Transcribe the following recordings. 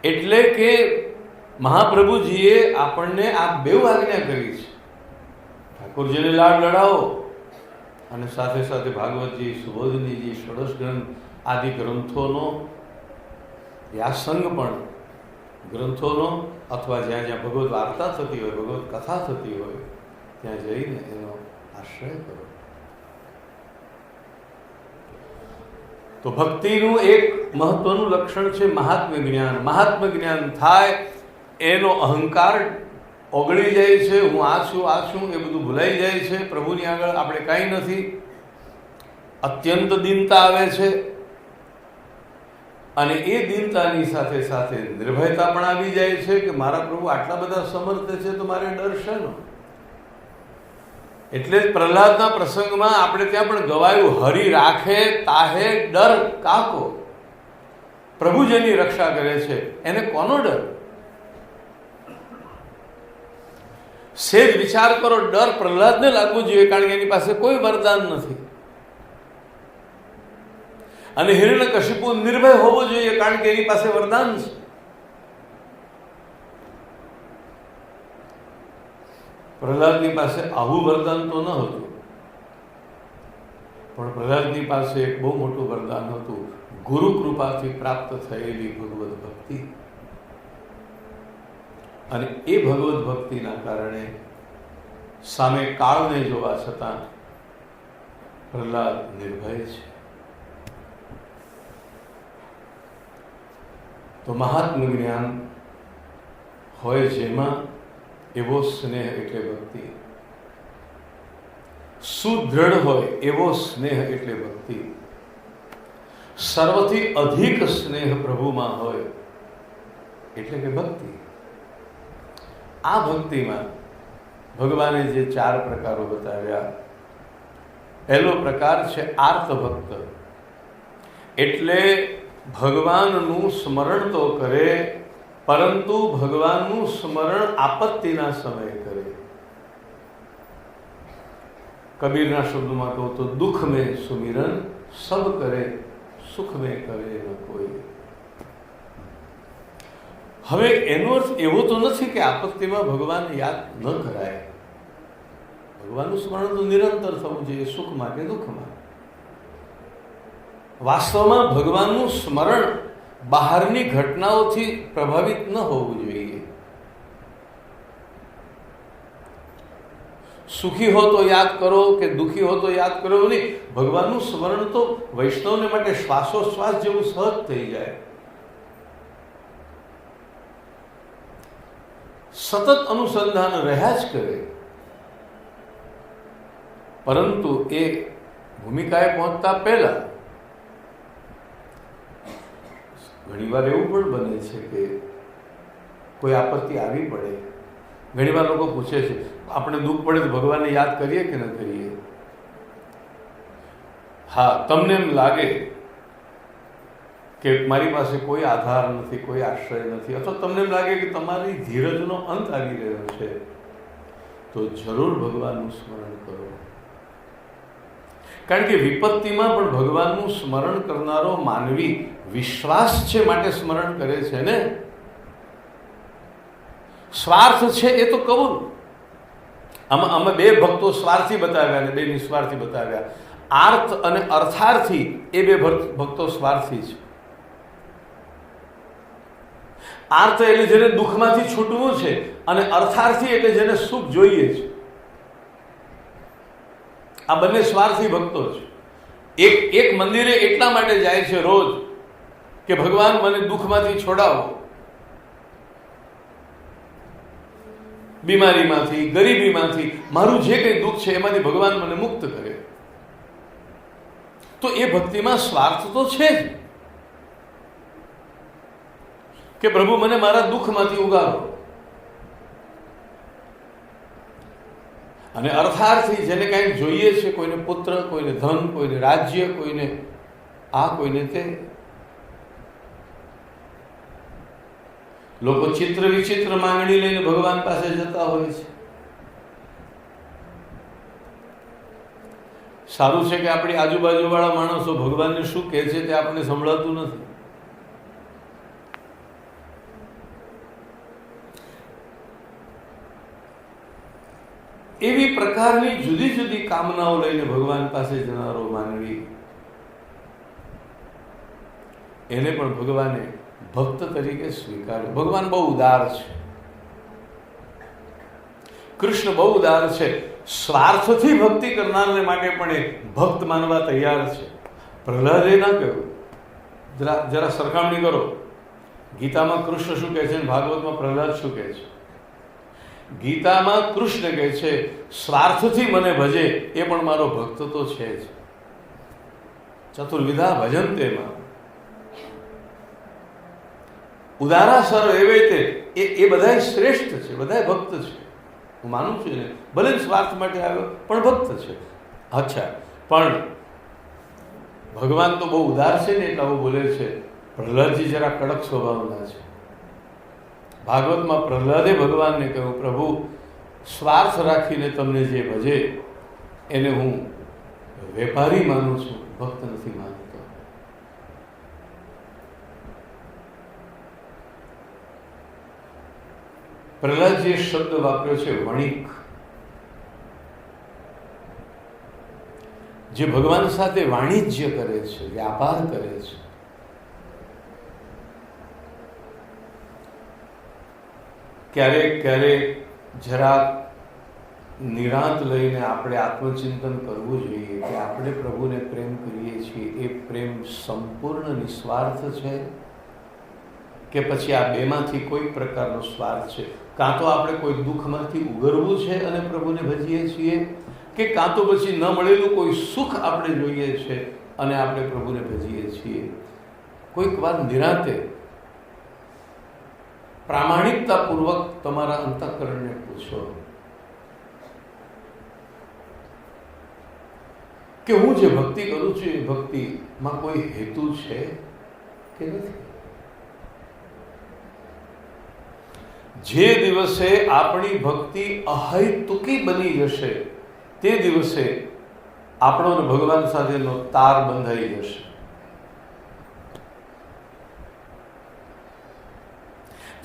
એટલે કે મહાપ્રભુજીએ આપણને આ બેઉ આજ્ઞા કરી છે. ઠાકોરજીને લાડ લડાવો અને સાથે સાથે ભાગવતજી, સુબોધનીજી, ષોડશ ગ્રંથ આદિ ગ્રંથોનો વ્યાસંગ પણ ગ્રંથોનો અથવા જ્યાં જ્યાં ભગવત વાર્તા થતી હોય, ભગવત કથા થતી હોય ત્યાં જઈને એનો આશ્રય કરો. તો ભક્તિનું એક મહત્વનું લક્ષણ છે મહાત્મ્ય જ્ઞાન. મહાત્મ્ય જ્ઞાન થાય એનો અહંકાર ઓગળી જાય છે. હું આ છું એ બધું ભૂલાઈ જાય છે. પ્રભુની આગળ આપણે કાંઈ નથી. અત્યંત દીનતા આવે છે અને એ દીનતાની સાથે સાથે નિર્ભયતા પણ આવી જાય છે કે મારા પ્રભુ આટલા બધા સમર્થ છે તો મારે ડર શેનો. એટલે જ પ્રહલાદના પ્રસંગમાં આપણે ત્યાં પણ ગવાયું, હરિ રાખે તાહે ડર કાકો. પ્રભુ જેની રક્ષા કરે છે એને કોનો ડર? સેજ વિચાર કરો, ડર પ્રહલાદને લાગવું જોઈએ કારણ કે એની પાસે કોઈ વરદાન નથી. અને હિરણ્યકશિપુ નિર્ભય હોવો જોઈએ કારણ કે એની પાસે વરદાન છે. પ્રહલાદની પાસે આવું વરદાન તો ન હતું, પણ પ્રહલાદની પાસે એક બહુ મોટું વરદાન હતું, ગુરુ કૃપાથી પ્રાપ્ત થયેલી ભગવદ ભક્તિ. અને એ ભગવદ ભક્તિના કારણે સામે કાળને જોવા છતાં પ્રહલાદ નિર્ભય છે. તો મહાત્મ્ય જ્ઞાન હોય જેમાં એવો સ્નેહ એટલે ભક્તિ. સુદૃઢ હોય એવો સ્નેહ એટલે ભક્તિ. સર્વથી અધિક સ્નેહ પ્રભુમાં હોય એટલે કે ભક્તિ. આ ભક્તિમાં ભગવાને જે 4 પ્રકારો બતાવ્યા, પહેલો પ્રકાર છે આર્ત ભક્ત. એટલે ભગવાનનું સ્મરણ તો કરે પરંતુ ભગવાનનું સ્મરણ આપત્તિના સમયે કરે. કબીરના શબ્દમાં કહું તો દુઃખ મેં સુમિરન સબ કરે, સુખ મેં કરે ન કોઈ. હવે એનો અર્થ એવો તો નથી કે આપત્તિમાં ભગવાન યાદ ન કરાય. ભગવાનનું સ્મરણ તો નિરંતર થવું જોઈએ, સુખમાં કે દુઃખમાં. વાસ્તવમાં ભગવાનનું સ્મરણ બહારની ઘટનાઓથી પ્રભાવિત ન હોવું જોઈએ. સુખી હો તો યાદ કરો કે દુઃખી હો તો યાદ કરો નહીં. ભગવાનનું સ્મરણ તો વૈષ્ણવને માટે શ્વાસોશ્વાસ જેવું સહજ થઈ જાય. સતત અનુસંધાન રહ્યા જ કરે. પરંતુ એ ભૂમિકાએ પહોંચતા પહેલા ઘણીવાર એવું પણ બને છે કે કોઈ આપત્તિ આવી પડે. ઘણીવાર લોકો પૂછે છે, આપણે દુઃખ પડે તો ભગવાનને યાદ કરીએ કે ન કરીએ? હા, તમને એમ લાગે કે મારી પાસે કોઈ આધાર નથી, કોઈ આશ્રય નથી, અથવા તમને એમ લાગે કે તમારી ધીરજનો અંત આવી રહ્યો છે, તો જરૂર ભગવાનનું સ્મરણ કરો. કારણ કે વિપત્તિમાં પણ ભગવાનનું સ્મરણ કરનારો માનવી વિશ્વાસ છે માટે સ્મરણ કરે છે ને. સ્વાર્થ છે એ તો કબૂલ. અમે 2 ભક્તો સ્વાર્થી બતાવ્યા અને 2 નિસ્વાર્થી બતાવ્યા. આર્થ અને અર્થાર્થી એ 2 ભક્તો સ્વાર્થી છે. આર્થ એટલે જેને દુઃખમાંથી છૂટવું છે અને અર્થાર્થી એટલે જેને સુખ જોઈએ છે. આ બંને સ્વાર્થી ભક્તો છે. એક મંદિરે એટલા માટે જાય છે રોજ કે ભગવાન મને દુઃખમાંથી છોડાવો, બીમારીમાંથી, ગરીબીમાંથી, મારું જે કંઈ દુઃખ છે એમાંથી ભગવાન મને મુક્ત કરે. તો એ ભક્તિમાં સ્વાર્થ તો છે જ કે પ્રભુ મને મારા દુઃખમાંથી ઉગારો. અને અર્થાર્થી જેને કંઈક જોઈએ છે, કોઈને પુત્ર, કોઈને ધન, કોઈને રાજ્ય, કોઈને આ, કોઈને તે. લોકો ચિત્ર વિચિત્ર માંગણી લઈને ભગવાન પાસે જતા હોય છે. સારું છે કે આપણી આજુબાજુવાળા માણસો ભગવાનને શું કહે છે તે આપણને સંભળાતું નથી. એવી પ્રકારની જુદી જુદી કામનાઓ લઈને ભગવાન પાસે જનારો માનવી, એને પણ ભગવાને ભક્ત તરીકે સ્વીકાર્યો. ભગવાન બહુ ઉદાર છે, કૃષ્ણ બહુ ઉદાર છે. સ્વાર્થથી ભક્તિ કરનારને માટે પણ એ ભક્ત માનવા તૈયાર છે. પ્રહલાદે ના કહ્યું. જરા સરખામણી કરો. ગીતામાં કૃષ્ણ શું કહે છે અને ભાગવતમાં પ્રહલાદ શું કહે છે? ગીતામાં કૃષ્ણ કહે છે સ્વાર્થથી મને ભજે એ પણ મારો ભક્ત તો છે જ. ચતુર્વિધા ભજન તેમાં ઉદારા સર્વ એવે તે એ બધા શ્રેષ્ઠ છે, બધા ભક્ત છે. હું માનું છું ને, ભલે સ્વાર્થ માટે આવ્યો પણ ભક્ત છે. અચ્છા, પણ ભગવાન તો બહુ ઉદાર છે ને એટલે આવું બોલે છે. પ્રહલાદજી જરા કડક સ્વભાવના છે. ભાગવતમાં પ્રહલાદે ભગવાનને કહ્યું, પ્રભુ સ્વાર્થ રાખીને તમને જે ભજે એને હું વેપારી માનું છું, ભક્ત નથી માનતો. પ્રહલાદજીએ શબ્દ વાપર્યો છે વણિક. જે ભગવાન સાથે વાણિજ્ય કરે છે, વ્યાપાર કરે છે. ક્યારેક ક્યારેક જરાક નિરાંત લઈને આપણે આત્મચિંતન કરવું જોઈએ કે આપણે પ્રભુને પ્રેમ કરીએ છીએ, એ પ્રેમ સંપૂર્ણ નિસ્વાર્થ છે કે પછી આ બેમાંથી કોઈ પ્રકારનો સ્વાર્થ છે? કાં તો આપણે કોઈ દુઃખમાંથી ઉગરવું છે અને પ્રભુને ભજીએ છીએ, કે કાં તો પછી ન મળેલું કોઈ સુખ આપણે જોઈએ છે અને આપણે પ્રભુને ભજીએ છીએ. કોઈક વાર નિરાંતે પ્રામાણિકતાપૂર્વક તમારા અંતઃકરણને પૂછો કે હું જે ભક્તિ કરું છું એ ભક્તિમાં કોઈ હેતુ છે કે નથી? જે દિવસે આપણી ભક્તિ અહૈતુકી બની જશે તે દિવસે આપણો ભગવાન સાથેનો તાર બંધાઈ જશે.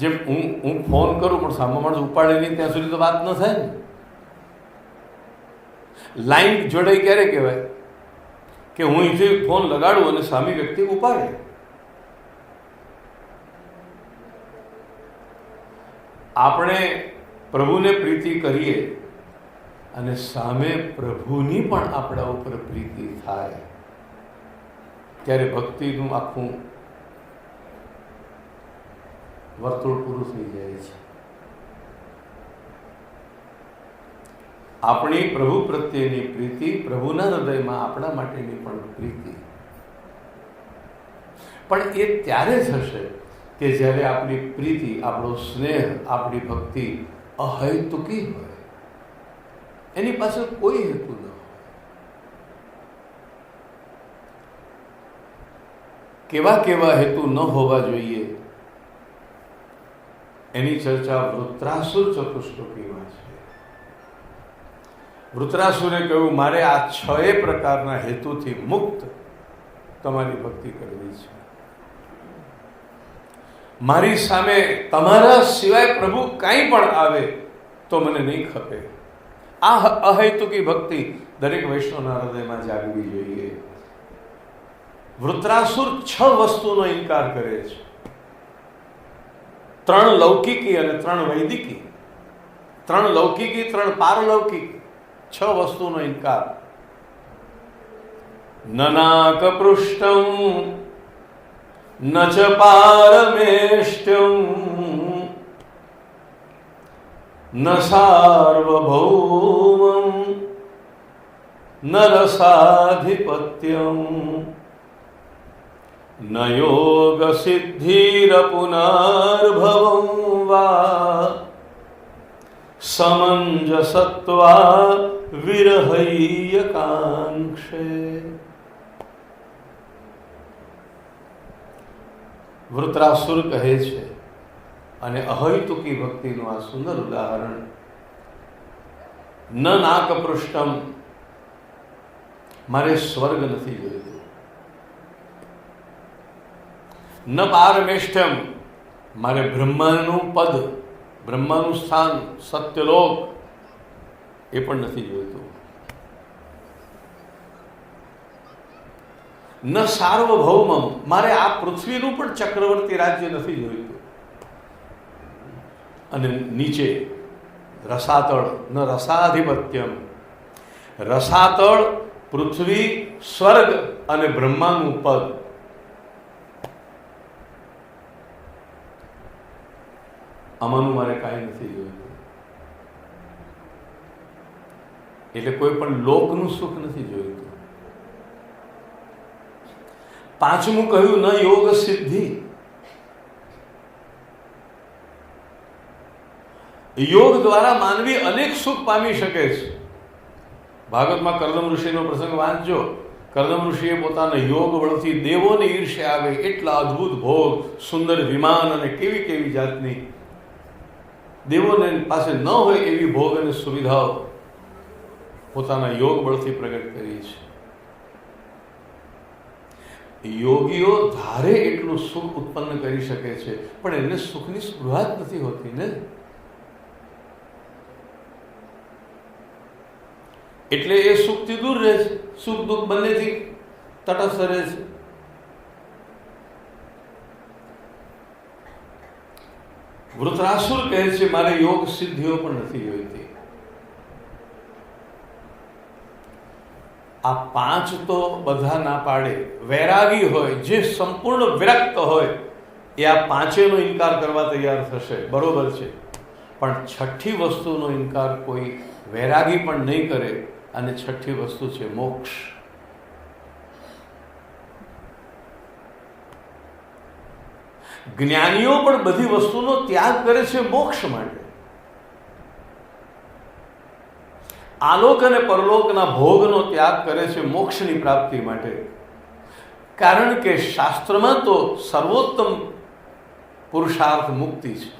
જેમ હું ફોન કરું પણ સામે માણસ ઉપાડે નહીં ત્યાં સુધી તો વાત ન થાય ને. લાઈન જોડાઈ ક્યારે કહેવાય? કે હું અહીંથી ફોન લગાડું અને સામી વ્યક્તિ ઉપાડે. આપણે પ્રભુને પ્રીતિ કરીએ અને સામે પ્રભુની પણ આપણા ઉપર પ્રીતિ થાય ત્યારે ભક્તિનું આખું વર્તુળ પૂરું થઈ જાય છે. આપણી પ્રભુ પ્રત્યેની પ્રીતિ, પ્રભુના હૃદયમાં આપણા માટેની પણ પ્રીતિ, પણ એ ત્યારે થશે કે જ્યારે આપણી પ્રીતિ, આપણો સ્નેહ, આપણી ભક્તિ અહૈતુકી હોય, એની પાછળ કોઈ હેતુ ન હોય. કેવા કેવા હેતુ ન હોવા જોઈએ એની ચર્ચા વૃત્રાસુર ચતુષ્ટોકીમાં છે. વૃત્રાસુરે કહ્યું, મારે આ 6 પ્રકારના હેતુથી મુક્ત તમારી ભક્તિ કરવી છે. મારી સામે તમારા સિવાય પ્રભુ કાંઈ પણ આવે તો મને નહીં ખપે. આ અહૈતુકી ભક્તિ દરેક વૈષ્ણવના હૃદયમાં જાગવી જોઈએ. વૃત્રાસુર 6 વસ્તુનો ઇનકાર કરે છે. 3 લૌકિકી અને 3 વૈદિકી, 3 લૌકિકી, 3 પારલૌકિકી, 6 વસ્તુનો ઇનકાર. નનાકપૃષ્ટમ ન ચ પારમેષ્ટ્યમ ન સાર્વભૌમં ન રસાધિપત્યમ ન યોગ સિદ્ધિરપુનર્ભવં વા સમંજસત્વા વિરહૈયકાંક્ષે. વૃત્રાસુર કહે છે, અને અહૈતુકી ભક્તિનું આ સુંદર ઉદાહરણ, ન નાકપૃષ્ટમ, મારે સ્વર્ગ નથી જોઈતું. ન પારમેષ્ઠ્યમ, મારે બ્રહ્માનું પદ, બ્રહ્માનું સ્થાન, સત્યલોક એ પણ નથી જોઈતું. ન સાર્વભૌમમ, મારે આ પૃથ્વીનું પણ ચક્રવર્તી રાજ્ય નથી જોઈતું. અને નીચે રસાતળ ન રસાધિપત્યમ, રસાતળ પૃથ્વી, સ્વર્ગ અને બ્રહ્માનું પદ. આમાંનું મારે કાંઈ નથી જોયું. એટલે કોઈ પણ લોકનું સુખ નથી જોયું. પાંચમું કહ્યું ન યોગ સિદ્ધિ. યોગ દ્વારા માનવી અનેક સુખ પામી શકે છે. ભાગવતમાં કર્દમ ઋષિનો પ્રસંગ વાંચજો. કર્દમ ઋષિએ પોતાના યોગ બળથી દેવોને ઈર્ષ્યા આવે એટલા અદ્ભુત ભોગ, સુંદર વિમાન અને કેવી કેવી જાતની દેવોને પાસે ન હોય એવી ભોગ અને સુવિધાઓ પોતાના યોગ બળથી પ્રગટ કરી છે. યોગીઓ ધારે એટલું સુખ ઉત્પન્ન કરી શકે છે, પણ એને સુખની સ્પૃહા જ નથી હોતી ને. એટલે એ સુખથી દૂર રહે છે, સુખ દુઃખ બંનેથી તટસ્થ રહે છે. વૃત્રાસુર કહે છે મારે યોગ સિદ્ધિઓ પણ નથી જોઈતી. આ પાંચ તો બધા ના પાડે. વૈરાગી હોય, જે સંપૂર્ણ વિરક્ત હોય, એ આ પાંચેનો ઇનકાર કરવા તૈયાર થશે, બરોબર છે. પણ છઠ્ઠી વસ્તુનો ઇનકાર કોઈ વૈરાગી પણ નહીં કરે, અને છઠ્ઠી વસ્તુ છે મોક્ષ. જ્ઞાનીઓ પણ બધી વસ્તુનો ત્યાગ કરે છે મોક્ષ માટે. આલોક અને પરલોકના ભોગનો ત્યાગ કરે છે મોક્ષની પ્રાપ્તિ માટે. કારણ કે શાસ્ત્રમાં તો સર્વોત્તમ પુરુષાર્થ મુક્તિ છે.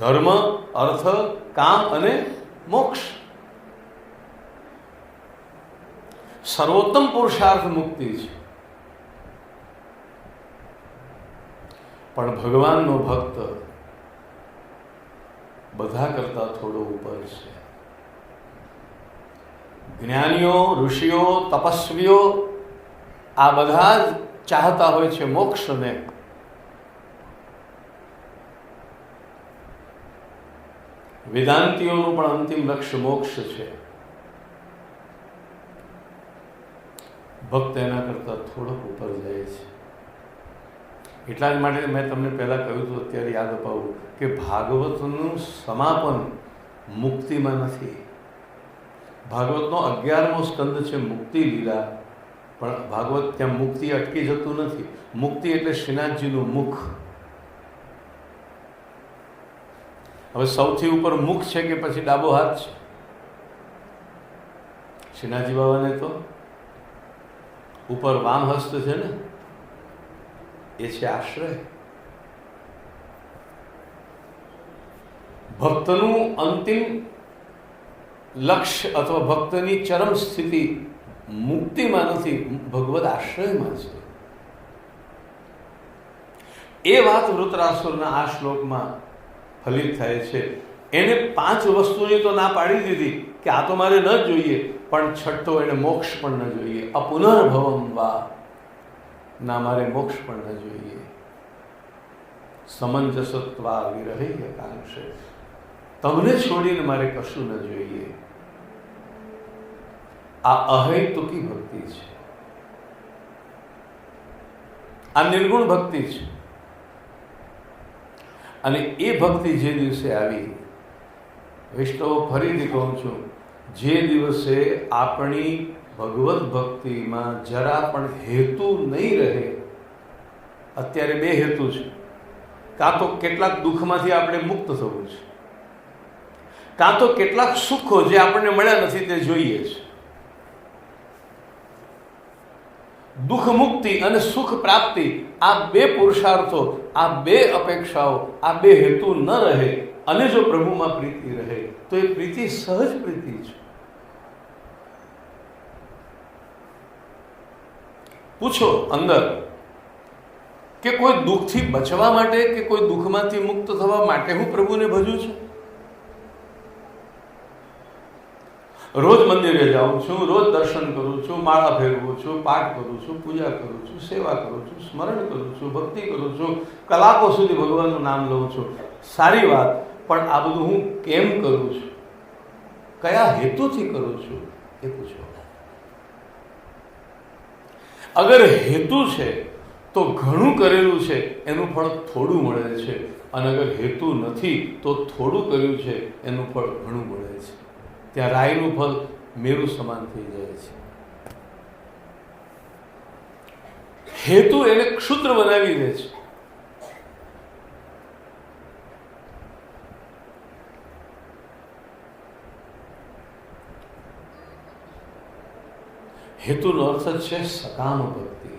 ધર્મ, અર્થ, કામ અને મોક્ષ. સર્વોત્તમ પુરુષાર્થ મુક્તિ છે. પણ ભગવાનનો ભક્ત બધા કરતા થોડો ઉપર છે. જ્ઞાનીઓ, ઋષિઓ, તપસ્વીઓ આ બધા જ ચાહતા હોય છે મોક્ષને. વેદાંતિઓનું પણ અંતિમ લક્ષ્ય મોક્ષ છે. ભક્ત એના કરતા થોડોક ઉપર જાય છે. એટલા જ માટે મેં તમને પહેલા કહ્યું હતું, અત્યારે યાદ અપાવું કે ભાગવતનું સમાપન મુક્તિમાં નથી. ભાગવતનો 11મો સ્કંદ છે મુક્તિ લીલા, પણ ભાગવત ત્યાં મુક્તિ અટકી જતું નથી. મુક્તિ એટલે શ્રીનાથજીનું મુખ. હવે સૌથી ઉપર મુખ છે કે પછી ડાબો હાથ છે? શ્રીનાથજી બાબાને તો ઉપર વામ હસ્ત છે ને, એ છે આશ્રય. ભક્તનું અંતિમ લક્ષ્ય અથવા ભક્તની ચરમ સ્થિતિ મુક્તિમાં નથી, ભગવદ આશ્રયમાં છે. એ વાત વૃત્રાસુરના આ શ્લોકમાં ફલિત થાય છે. એને 5 વસ્તુની તો ના પાડી દીધી કે આ તો મારે ન જોઈએ, પણ છઠ્ઠો એને મોક્ષ પણ ન જોઈએ. અપુનર્ભવમ વા, ના મારે મોક્ષ પણ ન જોઈએ. સમંજસત્વા વિરહૈ કાંક્ષે, તમને છોડીને મારે કશું ન જોઈએ. આ અહૈતુકી ભક્તિ છે. આ નિર્ગુણ ભક્તિ છે. અને એ ભક્તિ જે દિવસે આવી, વૈષ્ણવ ફરીથી કહું છું, જે દિવસે આપણી ભગવત ભક્તિમાં જરા પણ હેતુ નહીં રહે. અત્યારે 2 હેતુ છે. કાં તો કેટલાક દુઃખમાંથી આપણે મુક્ત થવું છે, કાં તો કેટલાક સુખો જે આપણને મળ્યા નથી તે જોઈએ છે. દુઃખ મુક્તિ અને સુખ પ્રાપ્તિ, આ 2 પુરુષાર્થો, આ 2 અપેક્ષાઓ, આ 2 હેતુ ન રહે અને જો પ્રભુમાં પ્રીતિ રહે તો એ પ્રીતિ સહજ પ્રીતિ છે. પૂછો અંદર કે કોઈ દુઃખથી બચવા માટે કે કોઈ દુઃખમાંથી મુક્ત થવા માટે હું પ્રભુને ભજું છું? રોજ મંદિરે જાઉં છું, રોજ દર્શન કરું છું, માળા ફેરવું છું, પાઠ કરું છું, પૂજા કરું છું, સેવા કરું છું, સ્મરણ કરું છું, ભક્તિ કરું છું, કલાકો સુધી ભગવાનનું નામ લઉં છું. સારી વાત, પણ આ બધું હું કેમ કરું છું, કયા હેતુથી કરું છું એ પૂછો. અગર હેતુ છે તો ઘણું કરેલું છે એનું ફળ થોડું મળે છે, અને અગર હેતુ નથી તો થોડું કર્યું છે એનું ફળ ઘણું મળે છે. ત્યાં રાઈનું ફળ મેરુ સમાન થઈ જાય છે. હેતુ એને ક્ષુદ્ર બનાવી દે છે. હેતુનો અર્થ છે સકામ ભક્તિ.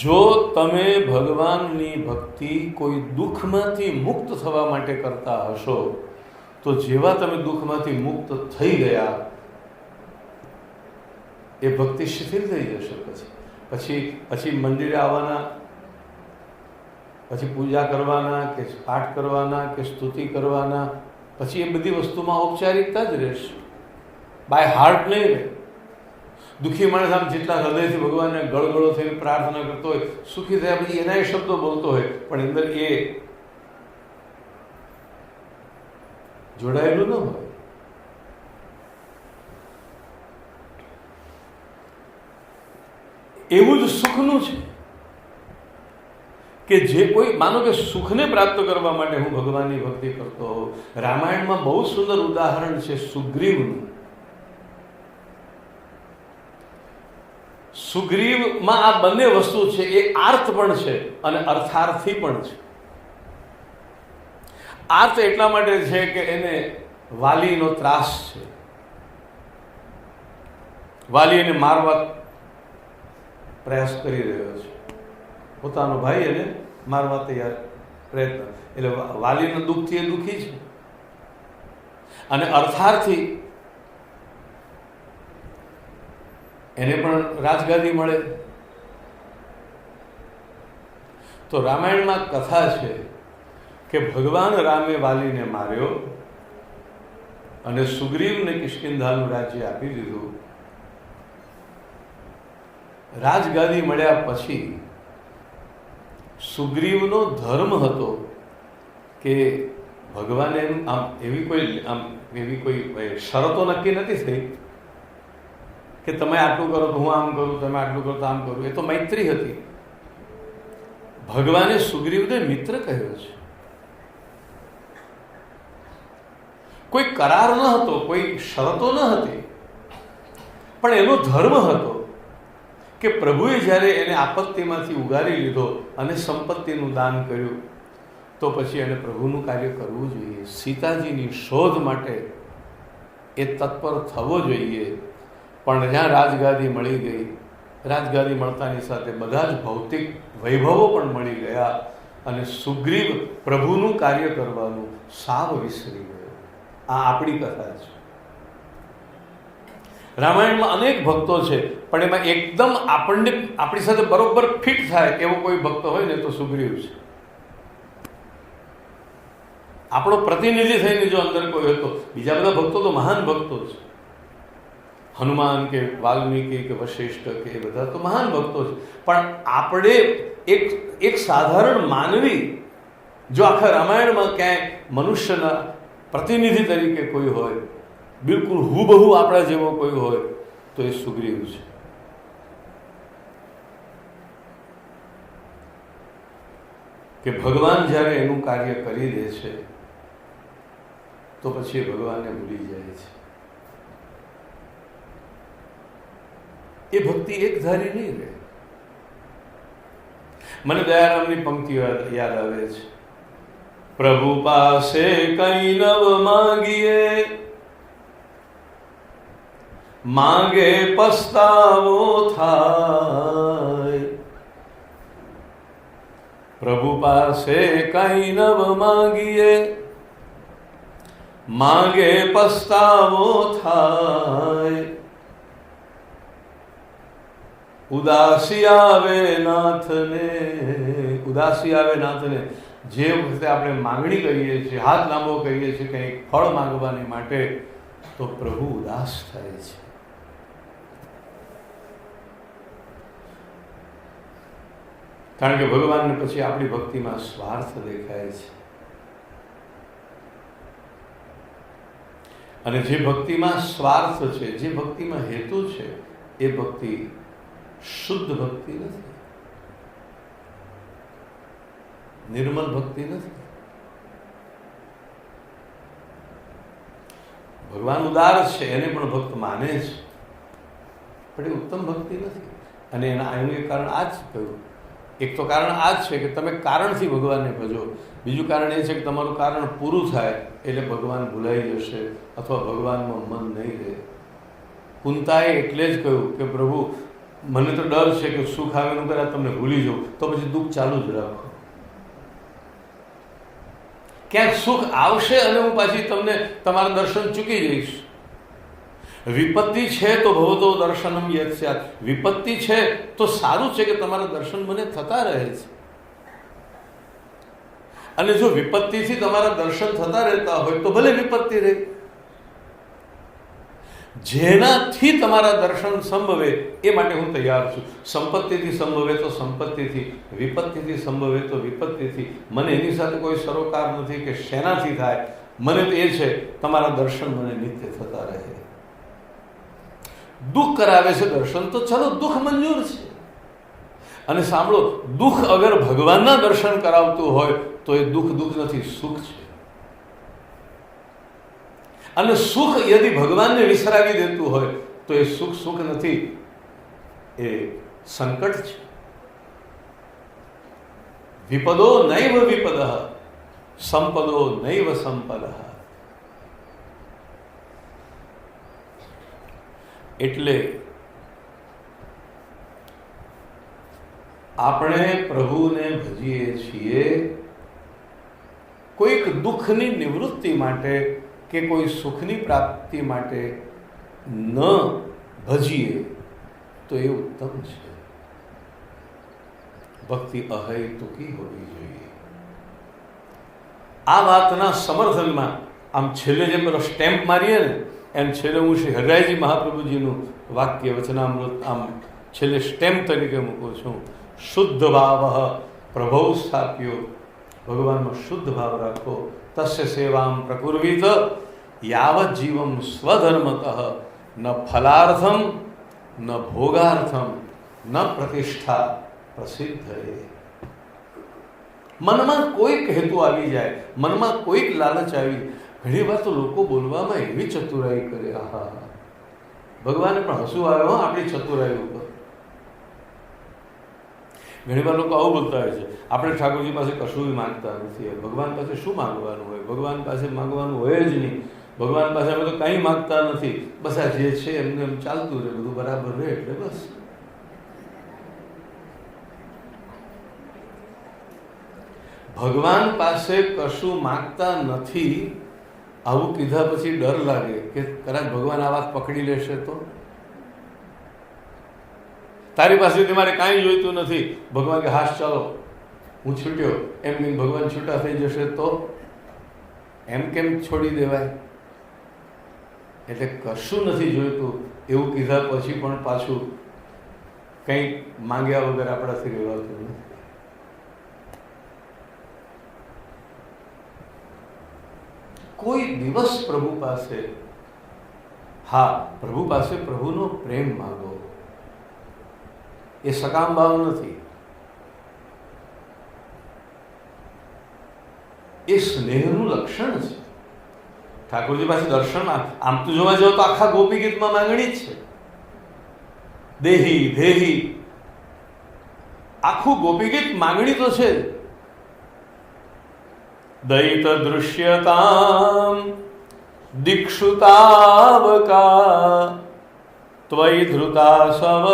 જો તમે ભગવાનની ભક્તિ કોઈ દુઃખમાંથી મુક્ત થવા માટે કરતા હશો તો જેવા તમે દુઃખમાંથી મુક્ત થઈ ગયા એ ભક્તિ શિથિલ થઈ જશે. પછી મંદિરે આવવાના, પછી પૂજા કરવાના કે પાઠ કરવાના કે સ્તુતિ કરવાના, પછી એ બધી વસ્તુમાં ઔપચારિકતા જ રહેશે, બાય હાર્ટ નહીં રહે. દુઃખી માણસ આમ જેટલા હૃદયથી ભગવાનને ગળગળો થઈને પ્રાર્થના કરતો હોય, સુખી થયા પછી એના એ શબ્દો બોલતો હોય, પણ અંદર એ જોડાયેલું ન હોય. એવું જ સુખનું છે કે જે કોઈ, માનો કે સુખને પ્રાપ્ત કરવા માટે હું ભગવાનની ભક્તિ કરતો હોઉં. રામાયણમાં બહુ સુંદર ઉદાહરણ છે સુગ્રીવનું. સુગ્રીવમાં આ બંને વસ્તુ છે, એ આર્ત પણ છે અને અર્થાર્થી પણ છે. આર્ત એટલા માટે છે કે એને વાલીનો ત્રાસ છે, વાલી એને મારવા પ્રયાસ કરી રહ્યો છે, પોતાનો ભાઈ એને મારવા તૈયાર પ્રયત્ન, એટલે વાલીના દુઃખથી એ દુઃખી છે. અને અર્થાર્થી એને પણ રાજગાદી મળે. તો રામાયણમાં કથા છે કે ભગવાન રામે વાલીને માર્યો અને સુગ્રીવને કિષ્કિંધાનું રાજ્ય આપી દીધું. રાજગાદી મળ્યા પછી સુગ્રીવનો ધર્મ હતો કે ભગવાને આમ એવી કોઈ શરતો નક્કી નથી થઈ કે તમે આટલું કરો તો હું આમ કરું, તમે આટલું કરો તો આમ કરું. એ તો મૈત્રી હતી. ભગવાને સુગ્રીવને મિત્ર કહ્યો છે. કોઈ કરાર ન હતો, કોઈ શરતો ન હતી, પણ એનો ધર્મ હતો કે પ્રભુએ જ્યારે એને આપત્તિમાંથી ઉગારી લીધો અને સંપત્તિનું દાન કર્યું તો પછી એને પ્રભુનું કાર્ય કરવું જોઈએ. સીતાજીની શોધ માટે એ તત્પર થવો જોઈએ. પણ જ્યાં રાજગાદી મળી ગઈ, રાજગાદી મળતાની સાથે બધા જ ભૌતિક વૈભવો પણ મળી ગયા અને સુગ્રીવ પ્રભુનું કાર્ય કરવાનું સાવ વિસરી ગયો. આ આપણી કથા છે. રામાયણમાં અનેક ભક્તો છે, પણ એમાં એકદમ આપણી સાથે બરોબર ફિટ થાય એવો કોઈ ભક્ત હોય ને તો સુગ્રીવ છે. આપણો પ્રતિનિધિ થઈને જો અંદર કોઈ હતો, બીજા બધા ભક્તો તો મહાન ભક્તો છે, હનુમાન કે વાલ્મીકી કે વશિષ્ઠ કે એ બધા તો મહાન ભક્તો છે, પણ આપણે એક સાધારણ માનવી જો આખા રામાયણમાં ક્યાંય મનુષ્યના પ્રતિનિધિ તરીકે કોઈ હોય, બિલકુલ હુબહુ આપણા જેવો કોઈ હોય તો એ સુગ્રીવ છે. કે ભગવાન જ્યારે એનું કાર્ય કરી દે છે તો પછી એ ભગવાનને ભૂલી જાય છે. એ ભક્તિ એક ધારી નહીં રહે. મને દયારામની પંક્તિઓ યાદ આવે છે. પ્રભુ પાસે કઈ નવ માંગીએ, માંગે પસ્તાવો થાય. પ્રભુ પાસે કઈ નવ માંગીએ, માંગે પસ્તાવો થાય. ઉદાસી આવે નાથને, જે વખતે આપણે માંગણી કરીએ છીએ, હાથ લાંબો કરીએ છીએ કંઈક ફળ માંગવાની માટે, તો પ્રભુ ઉદાસ થાય છે. કારણ કે ભગવાનને પછી આપણી ભક્તિમાં સ્વાર્થ દેખાય છે. અને જે ભક્તિમાં સ્વાર્થ છે, જે ભક્તિમાં હેતુ છે, એ ભક્તિ શુદ્ધ ભક્તિ નથી, નિર્મલ ભક્તિ નથી. ભગવાન ઉદાર છે, એને પણ ભક્ત માને છે, પણ એ ઉત્તમ ભક્તિ નથી. અને એના એનું એક કારણ આ જ કહ્યું. એક તો કારણ આ જ છે કે તમે કારણથી ભગવાનને ભજો. બીજું કારણ એ છે કે તમારું કારણ પૂરું થાય એટલે ભગવાન ભૂલાઈ જશે અથવા ભગવાનમાં મન નહીં રહે. કુંતાએ એટલે જ કહ્યું કે પ્રભુ મને તો ડર છે કે સુખ આવેલું પહેલાં તમને ભૂલી જાઉં, તો પછી દુઃખ ચાલુ જ રાખો. ક્યાંક સુખ આવશે અને હું પાછી તમને તમારા દર્શન ચૂકી જઈશ. વિપત્તિ છે તો ભવતો દર્શનમ યત્સ્યાત. વિપત્તિ છે તો સારું છે કે તમારા દર્શન મને થતા રહે છે. અને જો વિપત્તિથી તમારા દર્શન થતા રહેતા હોય તો ભલે વિપત્તિ રહે. જેનાથી તમારા દર્શન સંભવે એ માટે હું તૈયાર છું. સંપત્તિથી સંભવે તો સંપત્તિથી, વિપત્તિથી સંભવે તો વિપત્તિથી. મને એની સાથે કોઈ સરોકાર નથી કે શેનાથી થાય. મને તો એ છે તમારા દર્શન મને નિત્ય થતા રહે. દુઃખ કરાવે છે દર્શન તો ચલો દુઃખ મંજૂર છે. અને સાંભળો, દુઃખ અગર ભગવાનના દર્શન કરાવતું હોય તો એ દુઃખ નથી, સુખ છે. અને સુખ યદિ ભગવાનને વિસરાવી દેતું હોય તો એ સુખ નથી, એ સંકટ છે. વિપદો નૈવ વિપદ, સંપદો નૈવ સંપદ. એટલે આપણે પ્રભુને ભજીએ છીએ કોઈક દુઃખની નિવૃત્તિ માટે કે કોઈ સુખની પ્રાપ્તિ માટે ન ભજીએ તો એ ઉત્તમ છે. ભક્તિ અહેતુકી હોવી જોઈએ. આ વાતના સમર્થનમાં આમ છેલ્લે જે પેલો સ્ટેમ્પ મારીએ ને એમ છેલ્લે હું શ્રી હરિરાયજી મહાપ્રભુજીનું વાક્ય વચનામૃત આમ છેલ્લે સ્ટેમ્પ તરીકે મૂકું છું. શુદ્ધ ભાવ પ્રભો સ્થાપ્યો. ભગવાનનો શુદ્ધ ભાવ રાખો. તસ્ય સેવામ પ્રકુર્વીત યાવત જીવમ સ્વધર્મતઃ ન ફલાર્થમ ન ભોગાર્થમ ન પ્રતિષ્ઠા પ્રસિદ્ધ. મનમાં કોઈક હેતુ આવી જાય, મનમાં કોઈક લાલચ આવી. ઘણી વાર તો લોકો બોલવામાં એવી ચતુરાઈ કરે. આહા, ભગવાને પણ હસવું આવ્યો આપણી ચતુરાઈ ઉપર. ઘણી વાર લોકો આવું બોલતા હોય છે, આપણે ઠાકોરજી પાસે કશું માંગતા નથી. ભગવાન પાસે શું માંગવાનું હોય? ભગવાન પાસે માંગવાનું હોય જ નહીં. ભગવાન પાસે અમે તો કંઈ માંગતા નથી, બસ આ જે છે એમને એમ ચાલતું રહે, બધું બરાબર રહે એટલે બસ. ભગવાન પાસે કશું માંગતા નથી આવું કીધા પછી ડર લાગે કે કદાચ ભગવાન આ વાત પકડી લેશે તો. તારી પાસેથી મારે કાંઈ જોઈતું નથી. ભગવાન કે હાશ ચાલો હું છૂટ્યો એમ કે ભગવાન છૂટા થઈ જશે તો એમ કેમ છોડી દેવાય? એટલે કશું નથી જોઈતું એવું કીધા પછી પણ પાછું કંઈક માંગ્યા વગર આપણાથી રહેવાતું નથી. કોઈ દિવસ પ્રભુ પાસે, હા, પ્રભુ પાસે પ્રભુનો પ્રેમ માંગો. એ સકામ ભાવ નથી, એ સ્નેહનું લક્ષણ છે. ઠાકોરજી પાસે દર્શન આમ તો જોવા જાવ તો આખા ગોપી ગીતમાં માંગણી જ છે. દેહી દેહી આખું ગોપી ગીત માંગણી તો છે. દૈત દૃશ્યતામ દીક્ષુતાવકા ત્વયિ ધૃતા સવ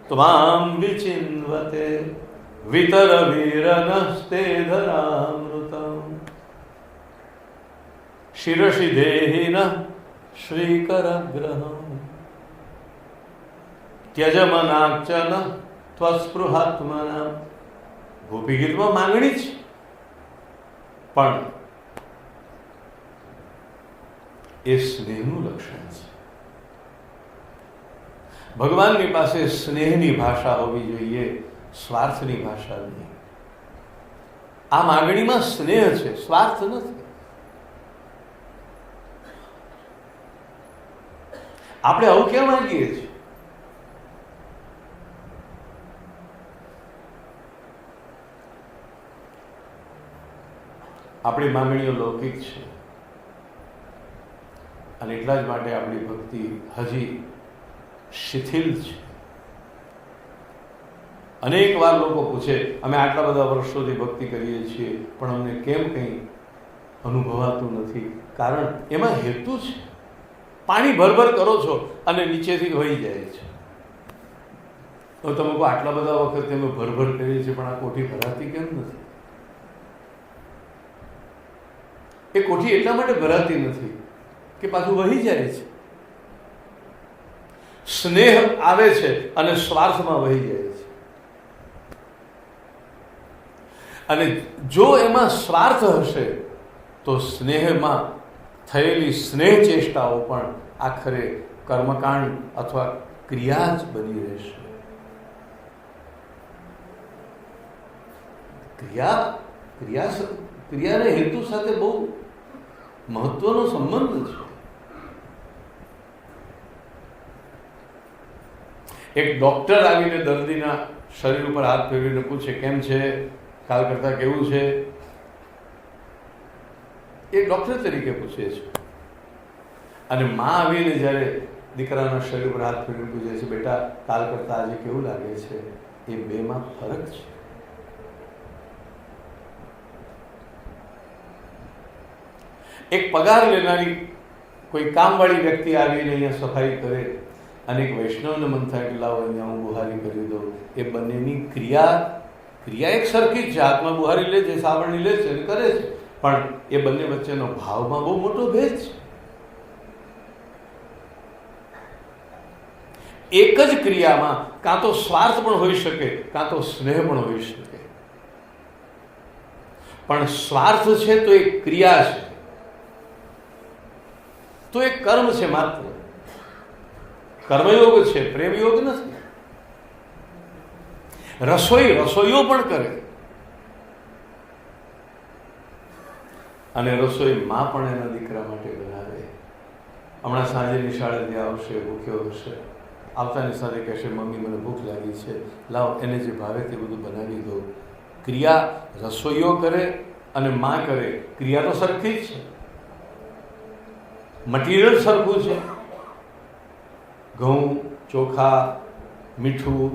ત્વામ વિચિન્વતે વિતર વીરનસ્તે ધરામૃતમ શિરસી દેહિન શ્રીકરગ્રહમ ત્યજમનાચન ત્વસ્પૃહાત્મના ગોપી ગીતમાં માંગણી છે, પણ એ સ્નેહનું લક્ષણ છે. ભગવાનની પાસે સ્નેહની ભાષા હોવી જોઈએ, સ્વાર્થની ભાષા નહીં. આ માંગણીમાં સ્નેહ છે, સ્વાર્થ નથી. આપણે આવું કેમ માંગીએ છીએ? આપણી માંગણીઓ લૌકિક છે અને એટલા જ માટે આપણી ભક્તિ હજી શિથિલ છે. અનેક વાર લોકો પૂછે, અમે આટલા બધા વર્ષોથી ભક્તિ કરીએ છીએ પણ અમને કેમ કંઈ અનુભવાતું નથી? કારણ એમાં હેતુ છે. પાણી ભરભર કરો છો અને નીચેથી વહી જાય છે. તો તમે કહો આટલા બધા વખત અમે ભરભર કરીએ છીએ પણ આ કોઠી ભરાતી કેમ નથી? એ કોઠી એટલા માટે ભરાતી નથી કે પાછું વહી જાય છે. સ્નેહ આવે છે અને સ્વાર્થમાં વહી જાય છે. અને જો એમાં સ્વાર્થ હશે તો સ્નેહમાં થયેલી સ્નેહ ચેષ્ટાઓ પણ આખરે કર્મકાંડ અથવા ક્રિયા જ બની રહેશે. ક્રિયાને હેતુ સાથે બહુ મહત્વનો સંબંધ છે. એક ડોક્ટર આવીને દર્દીના શરીર ઉપર હાથ ફેરવીને પૂછે, કેમ છે, કાલ કરતા કેવું છે? એ ડોક્ટર તરીકે પૂછે છે. અને માં આવીને જ્યારે દીકરાના શરીર પર હાથ ફેરવીને પૂછે છે, બેટા કાલ કરતા આજે કેવું લાગે છે? એ બેમાં ફરક છે. એક પગાર લેનારી કોઈ કામવાળી વ્યક્તિ આવીને અહીંયા સફાઈ કરે અને એક વૈષ્ણવને મન થાય કે લાવો અહીંયા હું બુહારી કરી દઉં, એ બંનેની ક્રિયા એક સરખી જ છે. હાથમાં બુહારી લે છે, સાવરણી લે છે અને કરે છે, પણ એ બંને વચ્ચેનો ભાવમાં બહુ મોટો ભેદ છે. એક જ ક્રિયામાં કાં તો સ્વાર્થ પણ હોઈ શકે, કાં તો સ્નેહ પણ હોઈ શકે. પણ સ્વાર્થ છે તો એક ક્રિયા છે, તો એક કર્મ છે, માત્ર કર્મયોગ છે, પ્રેમયોગ નથી. રસોઈઓ પણ કરે અને રસોઈ માં પણ એના દીકરા માટે બનાવે. હમણાં સાંજે નિશાળેથી આવશે, ભૂખ્યો હશે, આવતાની સાથે કહેશે, મમ્મી મને ભૂખ લાગી છે, લાવ એને જે ભાવે તે બધું બનાવી દો. ક્રિયા રસોઈઓ કરે અને માં કરે, ક્રિયા તો સરખી જ છે, મટીરિયલ સરખું છે. ઘઉં, ચોખા, મીઠું,